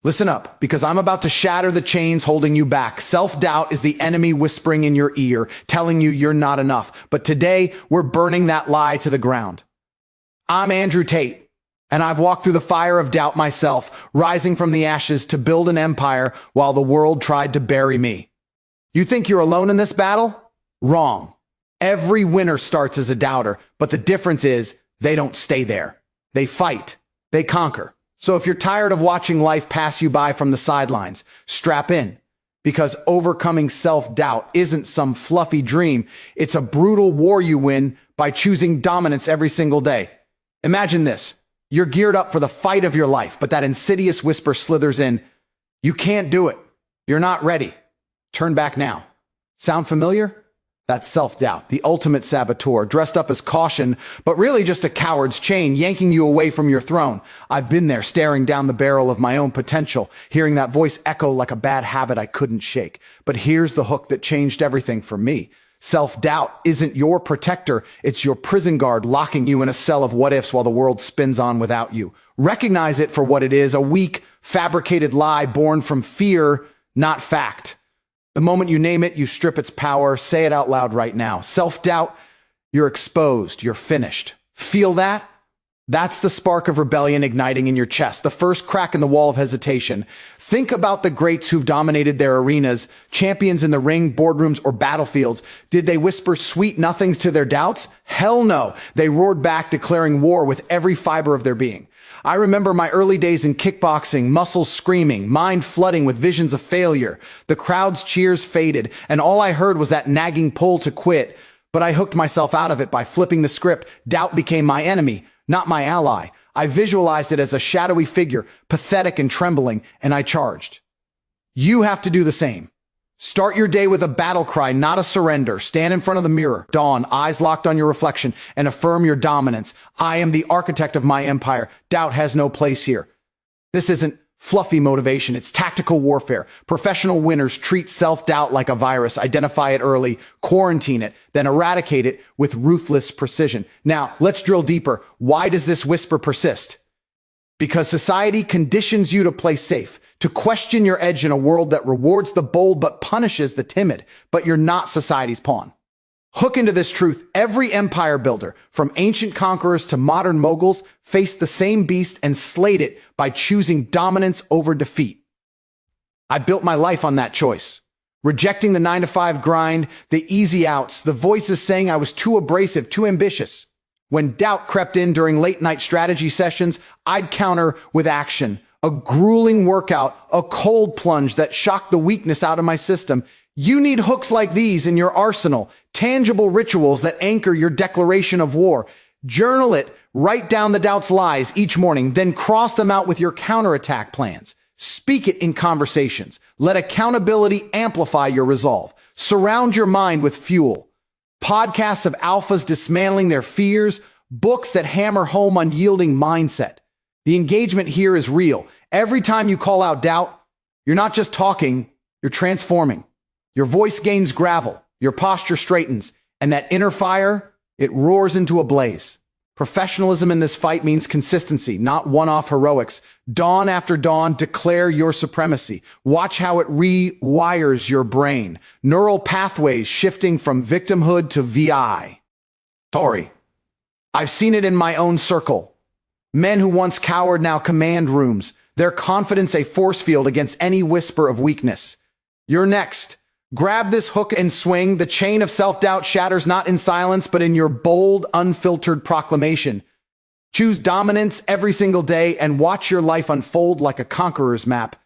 Listen up, because I'm about to shatter the chains holding you back. Self-doubt is the enemy whispering in your ear, telling you you're not enough. But today, we're burning that lie to the ground. I'm Andrew Tate, and I've walked through the fire of doubt myself, rising from the ashes to build an empire while the world tried to bury me. You think you're alone in this battle? Wrong. Every winner starts as a doubter, but the difference is they don't stay there. They fight. They conquer. So if you're tired of watching life pass you by from the sidelines, strap in, because overcoming self-doubt isn't some fluffy dream. It's a brutal war you win by choosing dominance every single day. Imagine this. You're geared up for the fight of your life, but that insidious whisper slithers in. You can't do it. You're not ready. Turn back now. Sound familiar? That's self-doubt, the ultimate saboteur, dressed up as caution, but really just a coward's chain, yanking you away from your throne. I've been there, staring down the barrel of my own potential, hearing that voice echo like a bad habit I couldn't shake. But here's the hook that changed everything for me. Self-doubt isn't your protector, it's your prison guard locking you in a cell of what-ifs while the world spins on without you. Recognize it for what it is, a weak, fabricated lie born from fear, not fact. The moment you name it, you strip its power. Say it out loud right now. Self-doubt, you're exposed. You're finished. Feel that? That's the spark of rebellion igniting in your chest, the first crack in the wall of hesitation. Think about the greats who've dominated their arenas, champions in the ring, boardrooms, or battlefields. Did they whisper sweet nothings to their doubts? Hell no. They roared back, declaring war with every fiber of their being. I remember my early days in kickboxing, muscles screaming, mind flooding with visions of failure. The crowd's cheers faded, and all I heard was that nagging pull to quit. But I hooked myself out of it by flipping the script. Doubt became my enemy, not my ally. I visualized it as a shadowy figure, pathetic and trembling, and I charged. You have to do the same. Start your day with a battle cry, not a surrender. Stand in front of the mirror, dawn, eyes locked on your reflection, and affirm your dominance. I am the architect of my empire. Doubt has no place here. This isn't fluffy motivation. It's tactical warfare. Professional winners treat self-doubt like a virus, identify it early, quarantine it, then eradicate it with ruthless precision. Now, let's drill deeper. Why does this whisper persist? Because society conditions you to play safe, to question your edge in a world that rewards the bold but punishes the timid. But you're not society's pawn. Hook into this truth. Every empire builder, from ancient conquerors to modern moguls, faced the same beast and slayed it by choosing dominance over defeat. I built my life on that choice. Rejecting the 9-to-5 grind, the easy outs, the voices saying I was too abrasive, too ambitious. When doubt crept in during late-night strategy sessions, I'd counter with action. A grueling workout, a cold plunge that shocked the weakness out of my system. You need hooks like these in your arsenal, tangible rituals that anchor your declaration of war. Journal it, write down the doubt's lies each morning, then cross them out with your counterattack plans. Speak it in conversations. Let accountability amplify your resolve. Surround your mind with fuel. Podcasts of alphas dismantling their fears, books that hammer home unyielding mindset. The engagement here is real. Every time you call out doubt, you're not just talking, you're transforming. Your voice gains gravel, your posture straightens, and that inner fire, it roars into a blaze. Professionalism in this fight means consistency, not one-off heroics. Dawn after dawn, declare your supremacy. Watch how it rewires your brain. Neural pathways shifting from victimhood to VI. Sorry. I've seen it in my own circle. Men who once cowered now command rooms, their confidence a force field against any whisper of weakness. You're next. Grab this hook and swing. The chain of self-doubt shatters not in silence, but in your bold, unfiltered proclamation. Choose dominance every single day and watch your life unfold like a conqueror's map.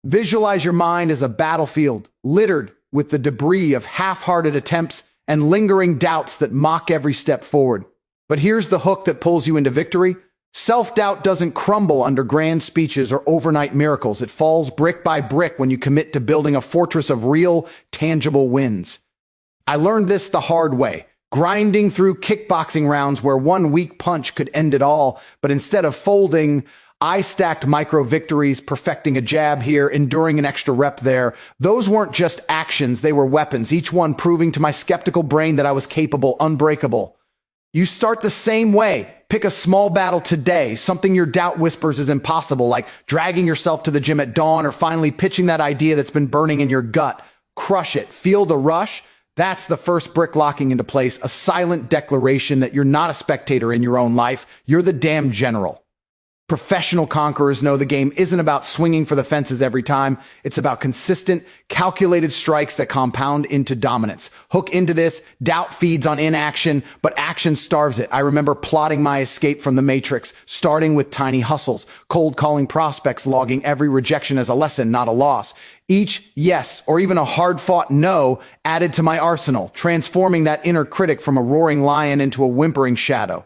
Visualize your mind as a battlefield, littered with the debris of half-hearted attempts and lingering doubts that mock every step forward. But here's the hook that pulls you into victory. Self-doubt doesn't crumble under grand speeches or overnight miracles. It falls brick by brick when you commit to building a fortress of real, tangible wins. I learned this the hard way, grinding through kickboxing rounds where one weak punch could end it all, but instead of folding, I stacked micro victories, perfecting a jab here, enduring an extra rep there. Those weren't just actions, they were weapons, each one proving to my skeptical brain that I was capable, unbreakable. You start the same way. Pick a small battle today, something your doubt whispers is impossible, like dragging yourself to the gym at dawn or finally pitching that idea that's been burning in your gut. Crush it. Feel the rush. That's the first brick locking into place, a silent declaration that you're not a spectator in your own life. You're the damn general. Professional conquerors know the game isn't about swinging for the fences every time. It's about consistent, calculated strikes that compound into dominance. Hook into this. Doubt feeds on inaction, but action starves it. I remember plotting my escape from the matrix, starting with tiny hustles, cold calling prospects, logging every rejection as a lesson, not a loss. Each yes, or even a hard-fought no, added to my arsenal, transforming that inner critic from a roaring lion into a whimpering shadow.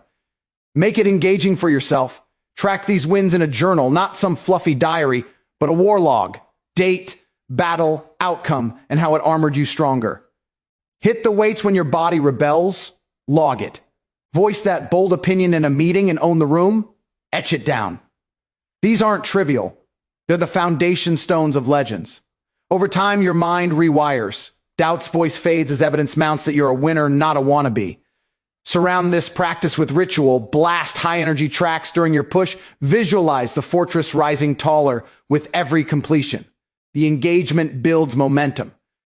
Make it engaging for yourself. Track these wins in a journal, not some fluffy diary, but a war log. Date, battle, outcome, and how it armored you stronger. Hit the weights when your body rebels. Log it. Voice that bold opinion in a meeting and own the room. Etch it down. These aren't trivial. They're the foundation stones of legends. Over time, your mind rewires. Doubt's voice fades as evidence mounts that you're a winner, not a wannabe. Surround this practice with ritual, blast high-energy tracks during your push, visualize the fortress rising taller with every completion. The engagement builds momentum,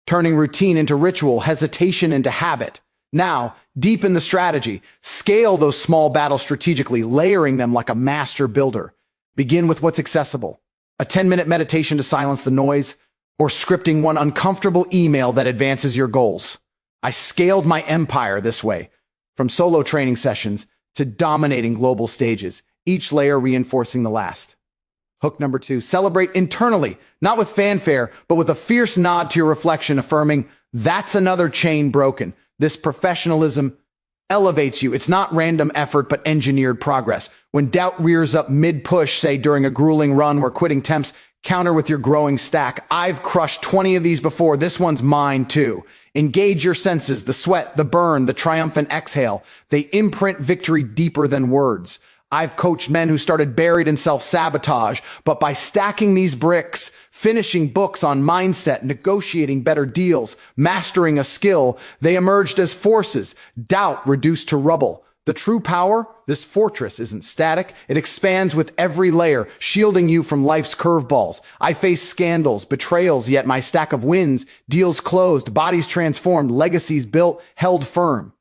turning routine into ritual, hesitation into habit. Now, deepen the strategy. Scale those small battles strategically, layering them like a master builder. Begin with what's accessible. A 10-minute meditation to silence the noise, or scripting one uncomfortable email that advances your goals. I scaled my empire this way. From solo training sessions to dominating global stages, each layer reinforcing the last. Hook number 2, celebrate internally, not with fanfare, but with a fierce nod to your reflection, affirming, that's another chain broken. This professionalism elevates you. It's not random effort, but engineered progress. When doubt rears up mid-push, say during a grueling run where quitting tempts, counter with your growing stack. I've crushed 20 of these before. This one's mine too. Engage your senses, the sweat, the burn, the triumphant exhale. They imprint victory deeper than words. I've coached men who started buried in self-sabotage, but by stacking these bricks, finishing books on mindset, negotiating better deals, mastering a skill, they emerged as forces, doubt reduced to rubble. The true power, this fortress isn't static. It expands with every layer, shielding you from life's curveballs. I face scandals, betrayals, yet my stack of wins, deals closed, bodies transformed, legacies built, held firm.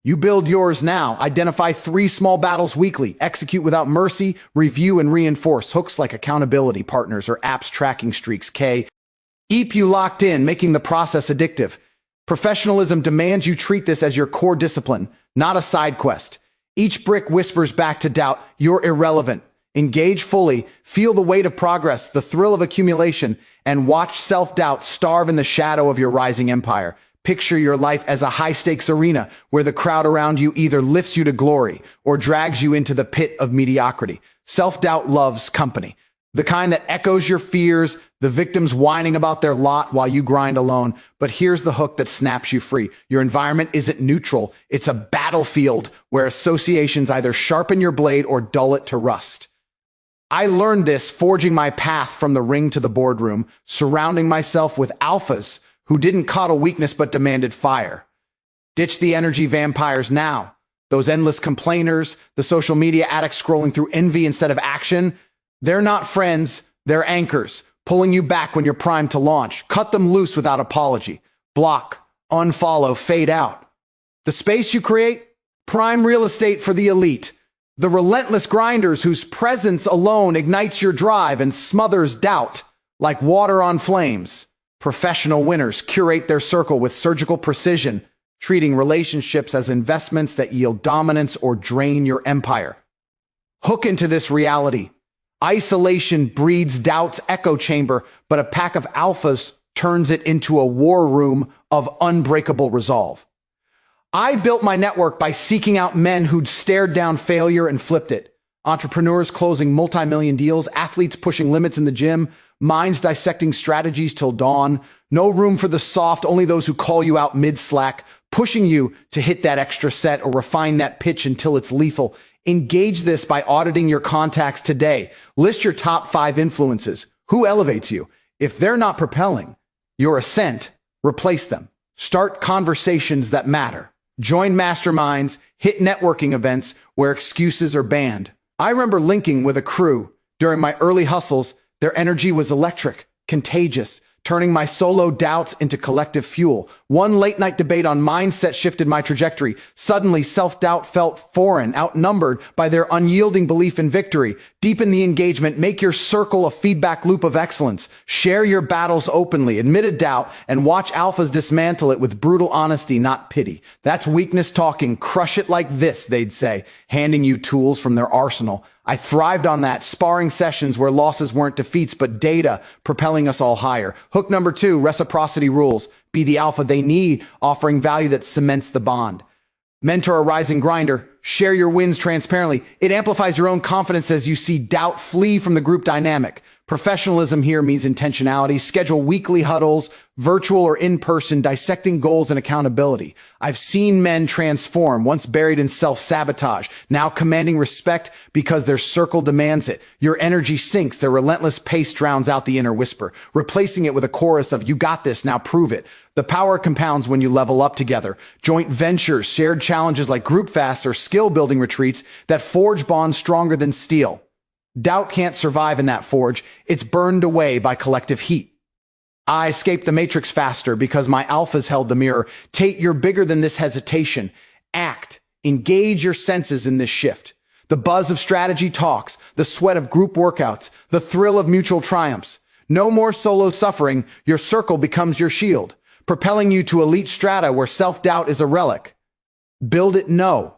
You build yours now. Identify 3 small battles weekly. Execute without mercy, review and reinforce. Hooks like accountability partners or apps tracking streaks. Keep you locked in, making the process addictive. Professionalism demands you treat this as your core discipline, not a side quest. Each brick whispers back to doubt, you're irrelevant. Engage fully, feel the weight of progress, the thrill of accumulation, and watch self-doubt starve in the shadow of your rising empire. Picture your life as a high-stakes arena where the crowd around you either lifts you to glory or drags you into the pit of mediocrity. Self-doubt loves company. The kind that echoes your fears, the victims whining about their lot while you grind alone. But here's the hook that snaps you free. Your environment isn't neutral. It's a battlefield where associations either sharpen your blade or dull it to rust. I learned this forging my path from the ring to the boardroom, surrounding myself with alphas who didn't coddle weakness but demanded fire. Ditch the energy vampires now. Those endless complainers, the social media addicts scrolling through envy instead of action. They're not friends, they're anchors, pulling you back when you're primed to launch. Cut them loose without apology. Block, unfollow, fade out. The space you create, prime real estate for the elite. The relentless grinders whose presence alone ignites your drive and smothers doubt like water on flames. Professional winners curate their circle with surgical precision, treating relationships as investments that yield dominance or drain your empire. Hook into this reality. Isolation breeds doubt's echo chamber, but a pack of alphas turns it into a war room of unbreakable resolve. I built my network by seeking out men who'd stared down failure and flipped it. Entrepreneurs closing multi-million deals, athletes pushing limits in the gym, minds dissecting strategies till dawn. No room for the soft, only those who call you out mid-slack, pushing you to hit that extra set or refine that pitch until it's lethal. Engage this by auditing your contacts today. List your top 5 influences. Who elevates you? If they're not propelling your ascent, replace them. Start conversations that matter. Join masterminds, hit networking events where excuses are banned. I remember linking with a crew. During my early hustles, their energy was electric, contagious, turning my solo doubts into collective fuel. One late-night debate on mindset shifted my trajectory. Suddenly, self-doubt felt foreign, outnumbered by their unyielding belief in victory. Deepen the engagement, make your circle a feedback loop of excellence. Share your battles openly, admit a doubt, and watch alphas dismantle it with brutal honesty, not pity. That's weakness talking. Crush it like this, they'd say, handing you tools from their arsenal. I thrived on that, sparring sessions where losses weren't defeats, but data propelling us all higher. Hook number 2, reciprocity rules. Be the alpha they need, offering value that cements the bond. Mentor a rising grinder. Share your wins transparently. It amplifies your own confidence as you see doubt flee from the group dynamic. Professionalism here means intentionality. Schedule weekly huddles, virtual or in-person, dissecting goals and accountability. I've seen men transform, once buried in self-sabotage, now commanding respect because their circle demands it. Your energy sinks, their relentless pace drowns out the inner whisper, replacing it with a chorus of, "You got this, now prove it." The power compounds when you level up together. Joint ventures, shared challenges like group fasts or skill-building retreats that forge bonds stronger than steel. Doubt can't survive in that forge. It's burned away by collective heat. I escaped the matrix faster because my alphas held the mirror. Tate, you're bigger than this hesitation. Act. Engage your senses in this shift. The buzz of strategy talks, the sweat of group workouts, the thrill of mutual triumphs. No more solo suffering. Your circle becomes your shield, propelling you to elite strata where self-doubt is a relic. Build it no.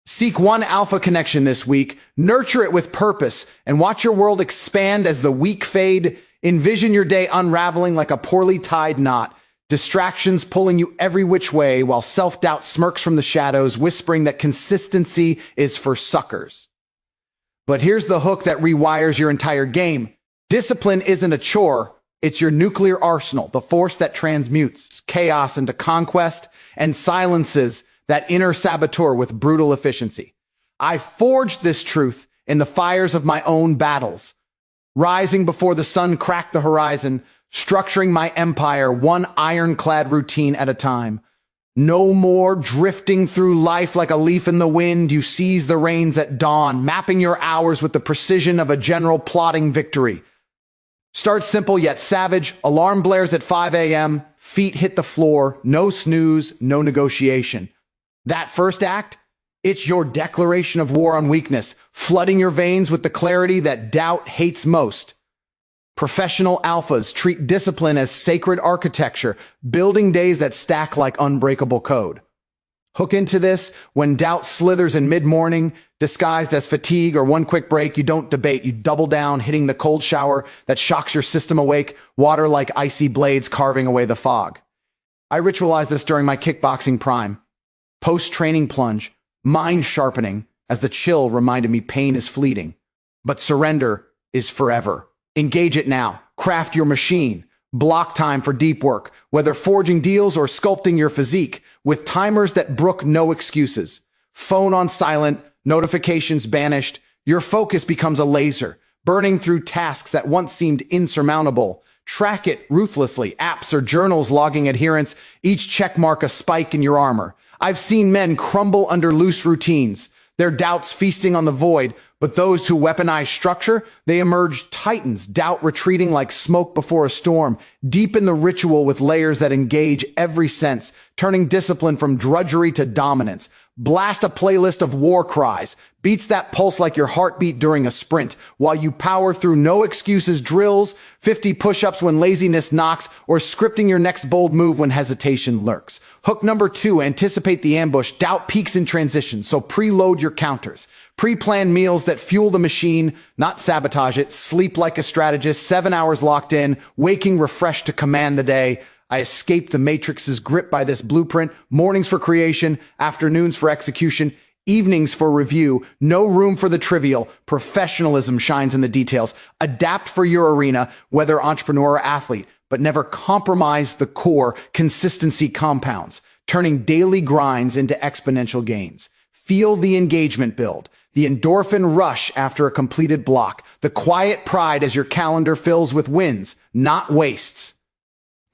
Seek one alpha connection this week, nurture it with purpose, and watch your world expand as the week fade. Envision your day unraveling like a poorly tied knot, distractions pulling you every which way while self-doubt smirks from the shadows, whispering that consistency is for suckers. But here's the hook that rewires your entire game. Discipline isn't a chore, it's your nuclear arsenal, the force that transmutes chaos into conquest and silences that inner saboteur with brutal efficiency. I forged this truth in the fires of my own battles, rising before the sun cracked the horizon, structuring my empire one ironclad routine at a time. No more drifting through life like a leaf in the wind. You seize the reins at dawn, mapping your hours with the precision of a general plotting victory. Start simple yet savage. Alarm blares at 5 a.m. Feet hit the floor. No snooze, no negotiation. That first act, it's your declaration of war on weakness, flooding your veins with the clarity that doubt hates most. Professional alphas treat discipline as sacred architecture, building days that stack like unbreakable code. Hook into this when doubt slithers in mid-morning, disguised as fatigue or one quick break. You don't debate, you double down, hitting the cold shower that shocks your system awake, water like icy blades carving away the fog. I ritualized this during my kickboxing prime. Post-training plunge, mind sharpening, as the chill reminded me pain is fleeting, but surrender is forever. Engage it now. Craft your machine. Block time for deep work, whether forging deals or sculpting your physique, with timers that brook no excuses. Phone on silent, notifications banished. Your focus becomes a laser, burning through tasks that once seemed insurmountable. Track it ruthlessly. Apps or journals logging adherence, each check mark a spike in your armor. I've seen men crumble under loose routines, their doubts feasting on the void, but those who weaponize structure, they emerge titans, doubt retreating like smoke before a storm, deep in the ritual with layers that engage every sense, turning discipline from drudgery to dominance. Blast a playlist of war cries, beats that pulse like your heartbeat during a sprint, while you power through no excuses drills, 50 push-ups when laziness knocks, or scripting your next bold move when hesitation lurks. Hook number 2, anticipate the ambush. Doubt peaks in transition, so preload your counters. Pre-plan meals that fuel the machine, not sabotage it. Sleep like a strategist, 7 hours locked in, waking refreshed to command the day. I escaped the matrix's grip by this blueprint. Mornings for creation, afternoons for execution, evenings for review. No room for the trivial. Professionalism shines in the details. Adapt for your arena, whether entrepreneur or athlete, but never compromise the core. Consistency compounds, turning daily grinds into exponential gains. Feel the engagement build, the endorphin rush after a completed block, the quiet pride as your calendar fills with wins, not wastes.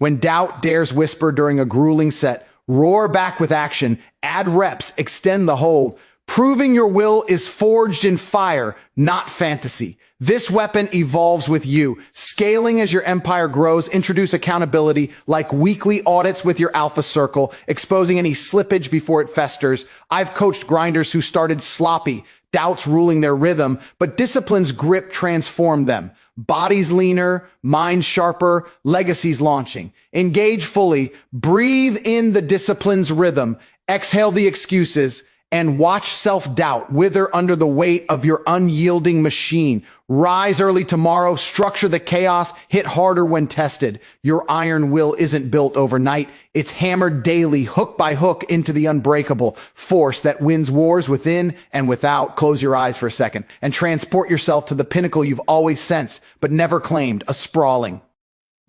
When doubt dares whisper during a grueling set, Roar back with action, add reps, extend the hold. Proving your will is forged in fire, not fantasy. This weapon evolves with you. Scaling as your empire grows, introduce accountability like weekly audits with your alpha circle, exposing any slippage before it festers. I've coached grinders who started sloppy, doubts ruling their rhythm, but discipline's grip transformed them. Bodies leaner, minds sharper, legacies launching. Engage fully, breathe in the discipline's rhythm, exhale the excuses, and watch self-doubt wither under the weight of your unyielding machine. Rise early tomorrow, structure the chaos, hit harder when tested. Your iron will isn't built overnight. It's hammered daily, hook by hook, into the unbreakable force that wins wars within and without. Close your eyes for a second and transport yourself to the pinnacle you've always sensed but never claimed, a sprawling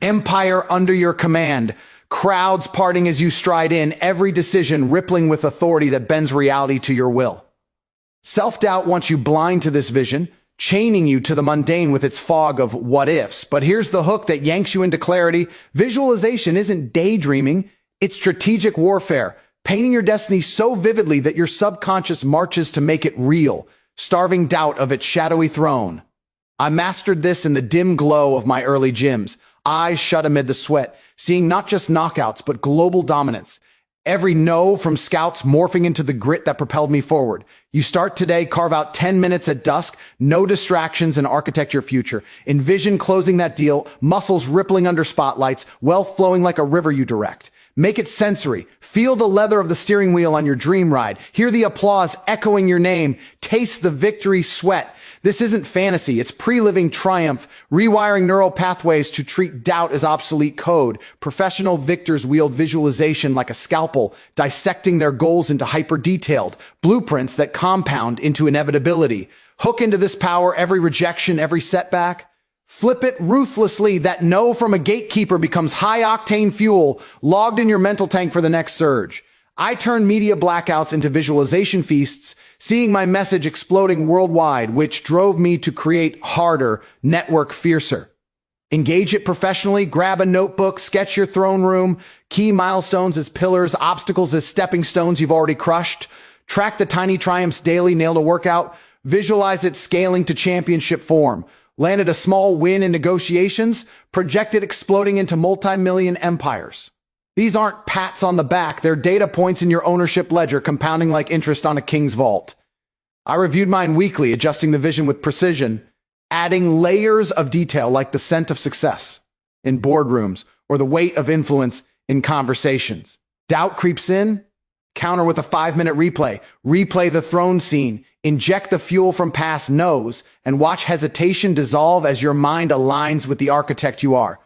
empire under your command. Crowds parting as you stride in, every decision rippling with authority that bends reality to your will. Self-doubt wants you blind to this vision, chaining you to the mundane with its fog of what-ifs. But here's the hook that yanks you into clarity. Visualization isn't daydreaming, it's strategic warfare, painting your destiny so vividly that your subconscious marches to make it real, starving doubt of its shadowy throne. I mastered this in the dim glow of my early gyms, eyes shut amid the sweat, seeing not just knockouts, but global dominance. Every no from scouts morphing into the grit that propelled me forward. You start today, carve out 10 minutes at dusk, no distractions, and architect your future. Envision closing that deal, muscles rippling under spotlights, wealth flowing like a river you direct. Make it sensory. Feel the leather of the steering wheel on your dream ride. Hear the applause echoing your name. Taste the victory sweat. This isn't fantasy, it's pre-living triumph, rewiring neural pathways to treat doubt as obsolete code. Professional victors wield visualization like a scalpel, dissecting their goals into hyper-detailed blueprints that compound into inevitability. Hook into this power every rejection, every setback. Flip it ruthlessly. That no from a gatekeeper becomes high-octane fuel, logged in your mental tank for the next surge. I turned media blackouts into visualization feasts, seeing my message exploding worldwide, which drove me to create harder, network fiercer. Engage it professionally, grab a notebook, sketch your throne room, key milestones as pillars, obstacles as stepping stones you've already crushed. Track the tiny triumphs daily, nail a workout, visualize it scaling to championship form. Landed a small win in negotiations, project it exploding into multi-million empires. These aren't pats on the back, they're data points in your ownership ledger, compounding like interest on a king's vault. I reviewed mine weekly, adjusting the vision with precision, adding layers of detail like the scent of success in boardrooms or the weight of influence in conversations. Doubt creeps in, counter with a 5-minute replay. Replay the throne scene, inject the fuel from past no's, and watch hesitation dissolve as your mind aligns with the architect you are.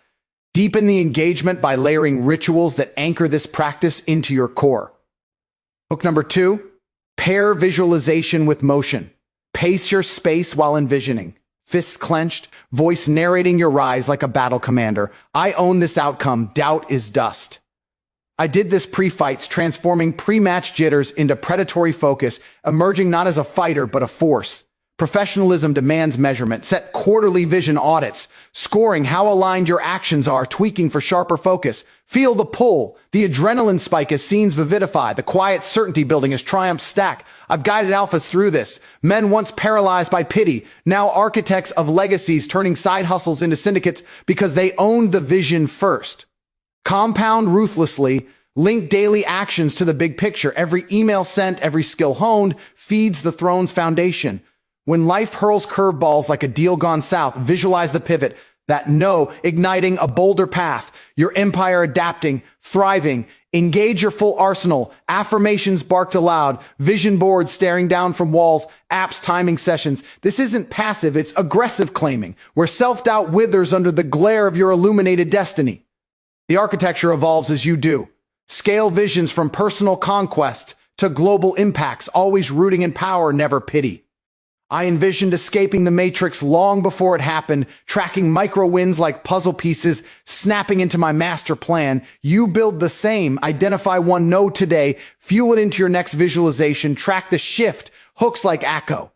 Deepen the engagement by layering rituals that anchor this practice into your core. Hook number 2, pair visualization with motion. Pace your space while envisioning. Fists clenched, voice narrating your rise like a battle commander. I own this outcome. Doubt is dust. I did this pre-fights, transforming pre-match jitters into predatory focus, emerging not as a fighter, but a force. Professionalism demands measurement. Set quarterly vision audits, scoring how aligned your actions are, tweaking for sharper focus. Feel the pull, the adrenaline spike as scenes vivify, the quiet certainty building as triumphs stack. I've guided alphas through this. Men once paralyzed by pity, now architects of legacies, turning side hustles into syndicates because they owned the vision first. Compound ruthlessly, link daily actions to the big picture. Every email sent, every skill honed, feeds the throne's foundation. When life hurls curveballs like a deal gone south, visualize the pivot, that no, igniting a bolder path, your empire adapting, thriving. Engage your full arsenal, affirmations barked aloud, vision boards staring down from walls, apps timing sessions. This isn't passive, it's aggressive claiming, where self-doubt withers under the glare of your illuminated destiny. The architecture evolves as you do. Scale visions from personal conquest to global impacts, always rooting in power, never pity. I envisioned escaping the matrix long before it happened, tracking micro wins like puzzle pieces, snapping into my master plan. You build the same. Identify one no today, fuel it into your next visualization, track the shift, hooks like Acco.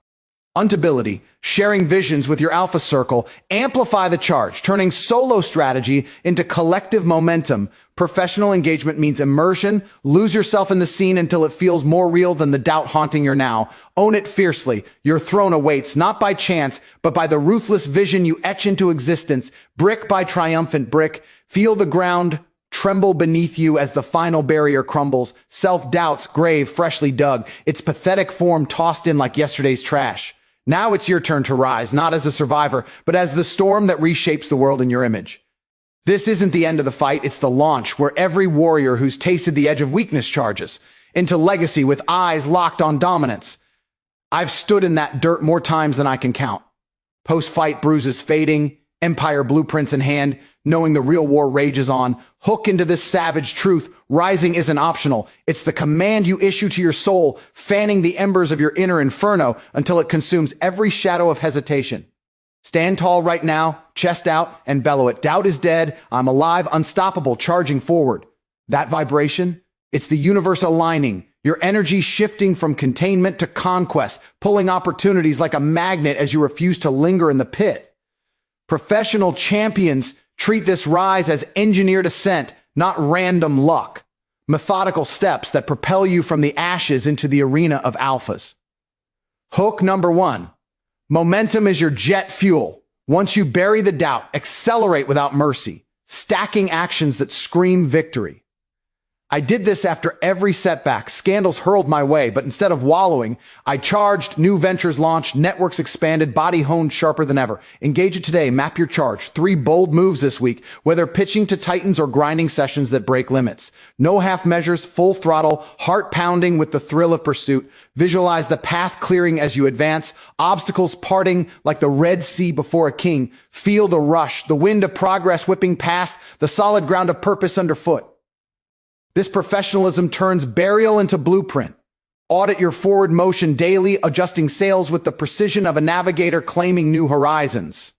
Untability, sharing visions with your alpha circle, amplify the charge, turning solo strategy into collective momentum. Professional engagement means immersion. Lose yourself in the scene until it feels more real than the doubt haunting your now. Own it fiercely. Your throne awaits, not by chance, but by the ruthless vision you etch into existence, brick by triumphant brick. Feel the ground tremble beneath you as the final barrier crumbles. Self-doubt's grave freshly dug, its pathetic form tossed in like yesterday's trash. Now it's your turn to rise, not as a survivor, but as the storm that reshapes the world in your image. This isn't the end of the fight, it's the launch, where every warrior who's tasted the edge of weakness charges into legacy with eyes locked on dominance. I've stood in that dirt more times than I can count. Post-fight bruises fading, empire blueprints in hand, knowing the real war rages on. Hook into this savage truth. Rising isn't optional. It's the command you issue to your soul, fanning the embers of your inner inferno until it consumes every shadow of hesitation. Stand tall right now, chest out, and bellow it. Doubt is dead. I'm alive, unstoppable, charging forward. That vibration? It's the universe aligning, your energy shifting from containment to conquest, pulling opportunities like a magnet as you refuse to linger in the pit. Professional champions treat this rise as engineered ascent, not random luck. Methodical steps that propel you from the ashes into the arena of alphas. Hook number 1. Momentum is your jet fuel. Once you bury the doubt, accelerate without mercy, stacking actions that scream victory. I did this after every setback. Scandals hurled my way, but instead of wallowing, I charged, new ventures launched, networks expanded, body honed sharper than ever. Engage it today, map your charge. 3 bold moves this week, whether pitching to titans or grinding sessions that break limits. No half measures, full throttle, heart pounding with the thrill of pursuit. Visualize the path clearing as you advance, obstacles parting like the Red Sea before a king. Feel the rush, the wind of progress whipping past, the solid ground of purpose underfoot. This professionalism turns burial into blueprint. Audit your forward motion daily, adjusting sails with the precision of a navigator claiming new horizons.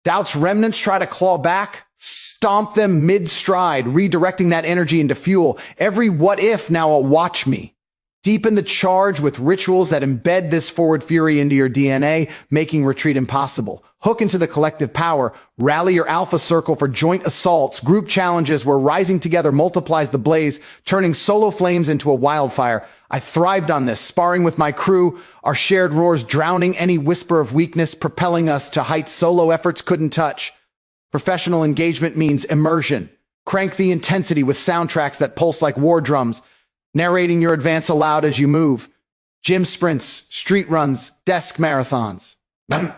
Doubt's remnants try to claw back, stomp them mid-stride, redirecting that energy into fuel. Every what if now a watch me. Deepen the charge with rituals that embed this forward fury into your DNA, making retreat impossible. Hook into the collective power. Rally your alpha circle for joint assaults, group challenges where rising together multiplies the blaze, turning solo flames into a wildfire. I thrived on this, sparring with my crew, our shared roars drowning any whisper of weakness, propelling us to heights solo efforts couldn't touch. Professional engagement means immersion. Crank the intensity with soundtracks that pulse like war drums, narrating your advance aloud as you move. Gym sprints, street runs, desk marathons.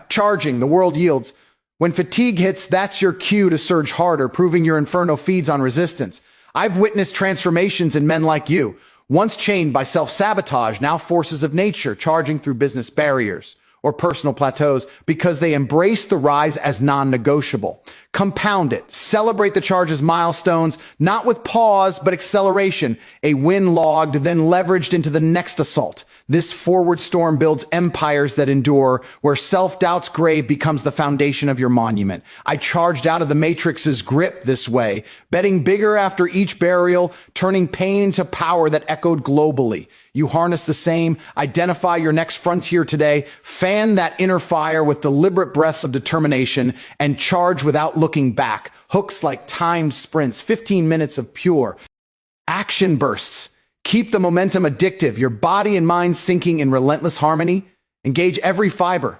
Charging, the world yields. When fatigue hits, that's your cue to surge harder, proving your inferno feeds on resistance. I've witnessed transformations in men like you, once chained by self-sabotage, now forces of nature, charging through business barriers or personal plateaus because they embrace the rise as non-negotiable. Compound it. Celebrate the charge's milestones, not with pause, but acceleration. A win logged, then leveraged into the next assault. This forward storm builds empires that endure, where self-doubt's grave becomes the foundation of your monument. I charged out of the Matrix's grip this way, betting bigger after each burial, turning pain into power that echoed globally. You harness the same, identify your next frontier today, fan that inner fire with deliberate breaths of determination, and charge without looking back. Hooks like timed sprints, 15 minutes of pure action bursts. Keep the momentum addictive, your body and mind sinking in relentless harmony. Engage every fiber.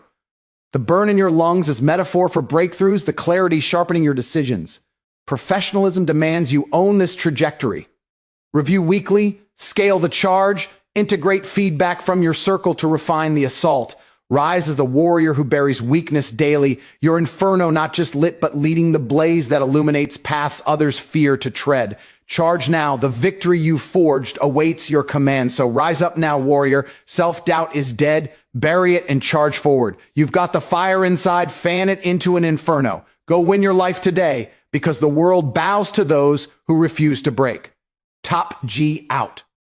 The burn in your lungs is metaphor for breakthroughs, the clarity sharpening your decisions. Professionalism demands you own this trajectory. Review weekly, scale the charge, integrate feedback from your circle to refine the assault. Rise as the warrior who buries weakness daily, your inferno not just lit but leading the blaze that illuminates paths others fear to tread. Charge now, the victory you forged awaits your command. So rise up now, warrior. Self-doubt is dead. Bury it and charge forward. You've got the fire inside, fan it into an inferno. Go win your life today because the world bows to those who refuse to break. Top G out.